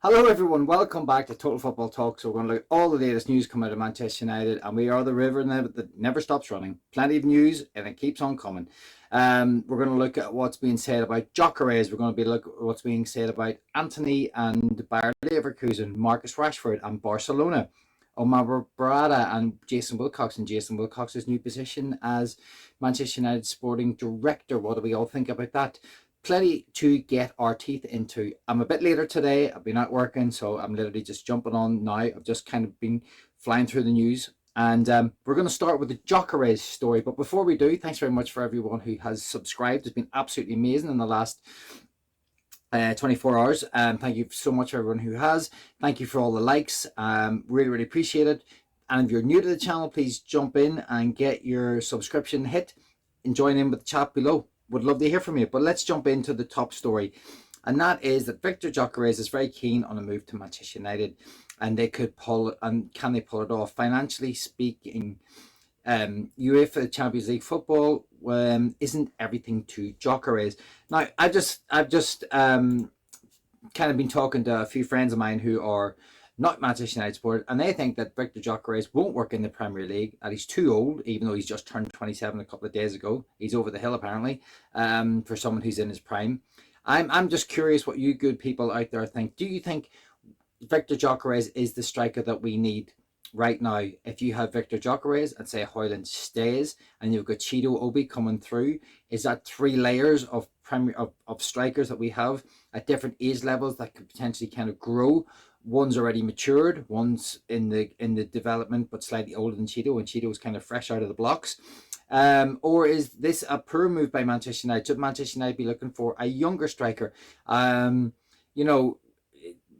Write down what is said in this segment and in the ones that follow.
Hello everyone, welcome back to Total Football Talk. So we're going to look at all the latest news coming out of Manchester United, and we are the river that never stops running. Plenty of news and it keeps on coming. We're going to look at what's being said about Gyokeres. We're going to be looking at what's being said about Anthony and Bayer Leverkusen, Marcus Rashford and Barcelona, Omar Berrada and Jason Wilcox, and Jason Wilcox's new position as Manchester United sporting director. What do we all think about that? Plenty to get our teeth into. I'm a bit later today. I've been out working, so I'm literally just jumping on now. I've just kind of been flying through the news, and we're going to start with the Gyokeres story. But before we do, thanks very much for everyone who has subscribed. It's been absolutely amazing in the last 24 hours. Thank you so much for everyone who has. Thank you for all the likes. Really appreciate it. And if you're new to the channel, please jump in and get your subscription hit and join in with the chat below. Would love to hear from you. But let's jump into the top story, and that is that Viktor Gyokeres is very keen on a move to Manchester United, and they could pull it. And can they pull it off? Financially speaking, UEFA Champions League football isn't everything to Gyokeres. Now, I've just kind of been talking to a few friends of mine who are not Manchester United supporters, and they think that Viktor Gyokeres won't work in the Premier League, that he's too old, even though he's just turned 27 a couple of days ago. He's over the hill, apparently, for someone who's in his prime. I'm just curious what you good people out there think. Do you think Viktor Gyokeres is the striker that we need right now? If you have Viktor Gyokeres and say Højlund stays, and you've got Chido Obi coming through, is that three layers of strikers that we have at different age levels that could potentially kind of grow? One's already matured, one's in the development but slightly older than Chido, and Chido's kind of fresh out of the blocks. Or is this a poor move by Manchester United? Should Manchester United be looking for a younger striker? You know,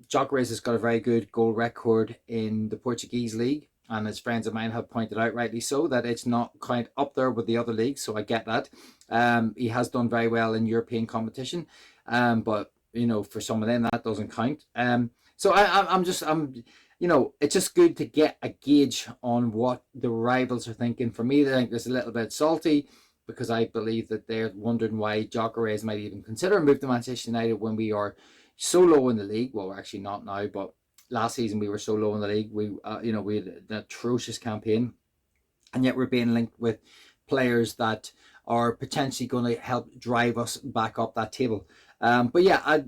Gyokeres has got a very good goal record in the Portuguese league, and as friends of mine have pointed out, rightly so, that it's not quite up there with the other leagues, so I get that. He has done very well in European competition, but you know, for some of them that doesn't count. So I'm you know, it's just good to get a gauge on what the rivals are thinking. For me, I think there's a little bit salty, because I believe that they're wondering why Gyokeres might even consider a move to Manchester United when we are so low in the league. Well, we're actually not now, but last season we were so low in the league. We, you know, we had an atrocious campaign, and yet we're being linked with players that are potentially going to help drive us back up that table. But yeah,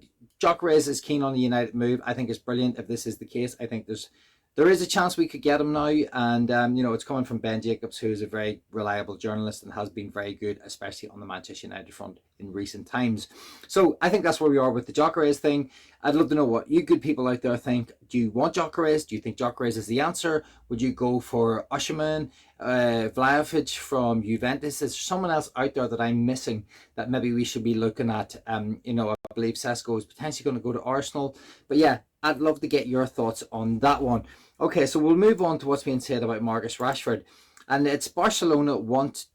Gyokeres is keen on the United move. I think it's brilliant if this is the case. I think there is a chance we could get him now, and you know, it's coming from Ben Jacobs, who is a very reliable journalist and has been very good, especially on the Manchester United front in recent times. So I think that's where we are with the Gyokeres thing. I'd love to know what you good people out there think. Do you want Gyokeres? Do you think Gyokeres is the answer? Would you go for Osimhen, Vlahovic from Juventus? Is there someone else out there that I'm missing that maybe we should be looking at? You know, I believe Sesko is potentially going to go to Arsenal, but yeah, I'd love to get your thoughts on that one. Okay, so we'll move on to what's being said about Marcus Rashford, and it's Barcelona won't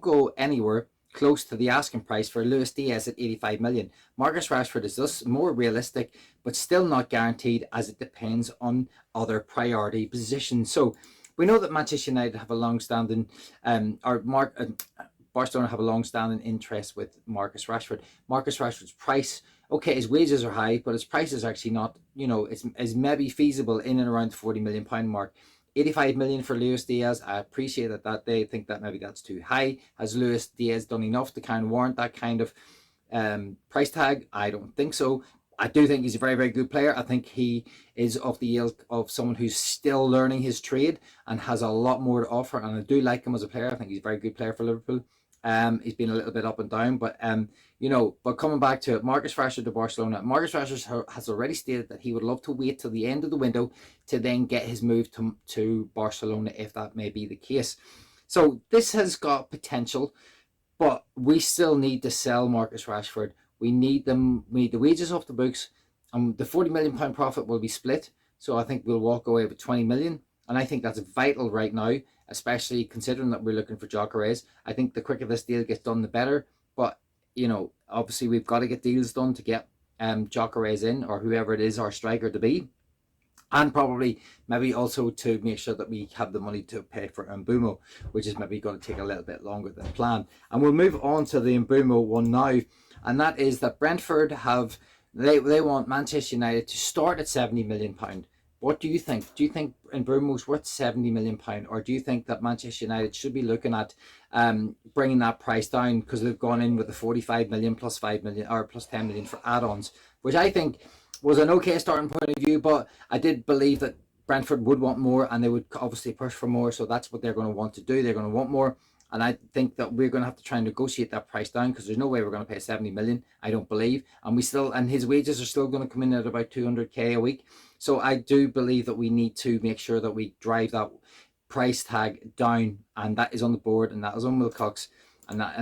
go anywhere close to the asking price for Luis Diaz at 85 million. Marcus Rashford is thus more realistic, but still not guaranteed, as it depends on other priority positions. So we know that Manchester United have a long-standing, Barcelona have a long-standing interest with Marcus Rashford. Marcus Rashford's price, okay, his wages are high, but his price is actually not, you know, it's maybe feasible in and around the £40 million mark. 85 million for Luis Diaz. I appreciate that they think that maybe that's too high. Has Luis Diaz done enough to kind of warrant that kind of price tag? I don't think so. I do think he's a very good player. I think he is of the ilk of someone who's still learning his trade and has a lot more to offer, and I do like him as a player. I think he's a very good player for Liverpool. He's been a little bit up and down, but you know, but coming back to it, Marcus Rashford to Barcelona. Marcus Rashford has already stated that he would love to wait till the end of the window to then get his move to Barcelona, if that may be the case. So this has got potential, but we still need to sell Marcus Rashford. We need them. We need the wages off the books, and the £40 million profit will be split. So I think we'll walk away with 20 million, and I think that's vital right now, especially considering that we're looking for Gyokeres. I think the quicker this deal gets done, the better. But you know, obviously we've got to get deals done to get Gyokeres in, or whoever it is our striker to be, and probably maybe also to make sure that we have the money to pay for Mbeumo, which is maybe going to take a little bit longer than planned. And we'll move on to the Mbeumo one now, and that is that Brentford have They want Manchester United to start at £70 million. What do you think? Do you think Mbeumo's worth £70 million, or do you think that Manchester United should be looking at bringing that price down, because they've gone in with the 45 million plus 5 million or plus 10 million for add-ons, which I think was an okay starting point of view, but I did believe that Brentford would want more, and they would obviously push for more, so that's what they're going to want to do. They're going to want more, and I think that we're going to have to try and negotiate that price down, because there's no way we're going to pay 70 million, I don't believe, and his wages are still going to come in at about 200k a week. So I do believe that we need to make sure that we drive that price tag down, and that is on the board, and that is on Wilcox, and that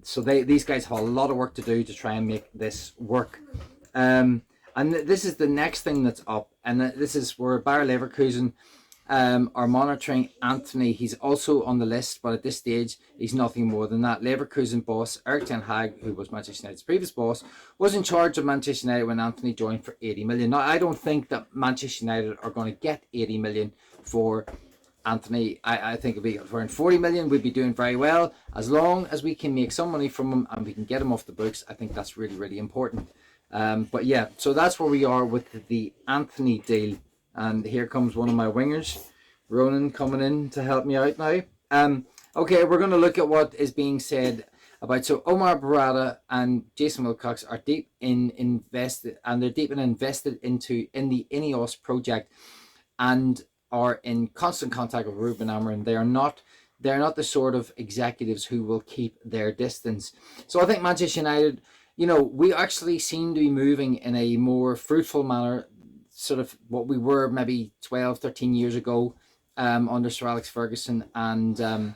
so these guys have a lot of work to do to try and make this work. And this is the next thing that's up, and this is where Bayer Leverkusen are monitoring Anthony. He's also on the list, but at this stage he's nothing more than that. Leverkusen boss Erik ten Hag, who was Manchester United's previous boss, was in charge of Manchester United when Anthony joined for 80 million. Now, I don't think that Manchester United are going to get 80 million for Anthony. I think if we got around 40 million, we'd be doing very well. As long as we can make some money from him and we can get him off the books, I think that's really, really important. But yeah, so that's where we are with the Anthony deal. And here comes one of my wingers, Ronan, coming in to help me out now. Okay, we're going to look at what is being said about. So Omar Berrada and Jason Wilcox are deep in invested in the Ineos project, and are in constant contact with Ruben Amorim. They're not the sort of executives who will keep their distance. So I think Manchester United, we actually seem to be moving in a more fruitful manner, sort of what we were maybe 12, 13 years ago under Sir Alex Ferguson and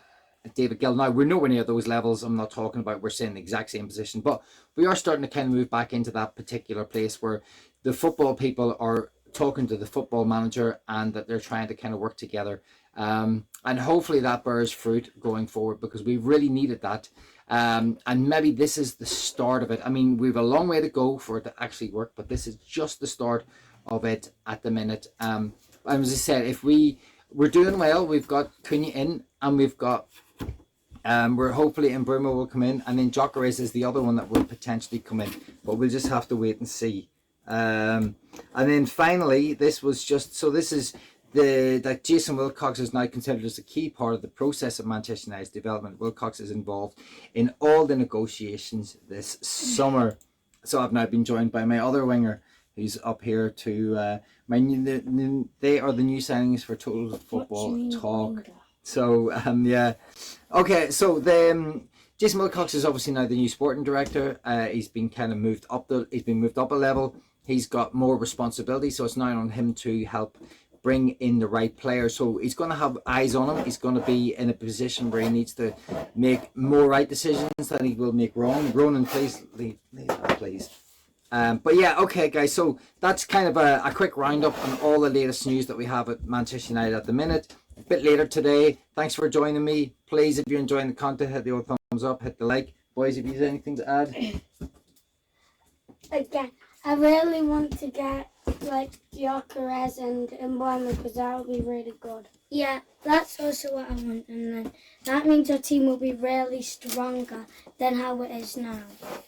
David Gill. Now, we're nowhere near those levels. I'm not talking about we're saying the exact same position, but we are starting to kind of move back into that particular place where the football people are talking to the football manager, and that they're trying to kind of work together. And hopefully that bears fruit going forward, because we really needed that. And maybe this is the start of it. I mean, we have a long way to go for it to actually work, but this is just the start of it at the minute. And as I said, if we're doing well, we've got Cunha in, and we've got we're hopefully Mbeumo will come in, and then Gyokeres is the other one that will potentially come in, but we'll just have to wait and see. And then finally, this is that Jason Wilcox is now considered as a key part of the process of Manchester United's development. Wilcox is involved in all the negotiations this summer. So I've now been joined by my other winger, who's up here to they are the new signings for Total Football Talk. So yeah, okay. So Jason Wilcox is obviously now the new sporting director. He's been kind of moved up a level. He's got more responsibility, so it's now on him to help bring in the right players. So he's going to have eyes on him. He's going to be in a position where he needs to make more right decisions than he will make wrong. Ronan, please leave that, please. But yeah, okay, guys. So that's kind of a quick roundup on all the latest news that we have at Manchester United at the minute. A bit later today. Thanks for joining me. Please, if you're enjoying the content, hit the old thumbs up, hit the like. Boys, if you have anything to add. Again, I really want to get Gyokeres and Mbeumo, because that will be really good. Yeah, that's also what I want, and then that means our team will be really stronger than how it is now.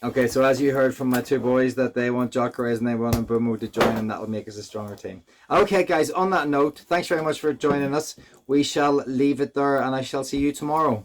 Okay, so as you heard from my two boys, that they want Gyokeres and they want Mbeumo to join, and that will make us a stronger team. Okay, guys, on that note, thanks very much for joining us. We shall leave it there, and I shall see you tomorrow.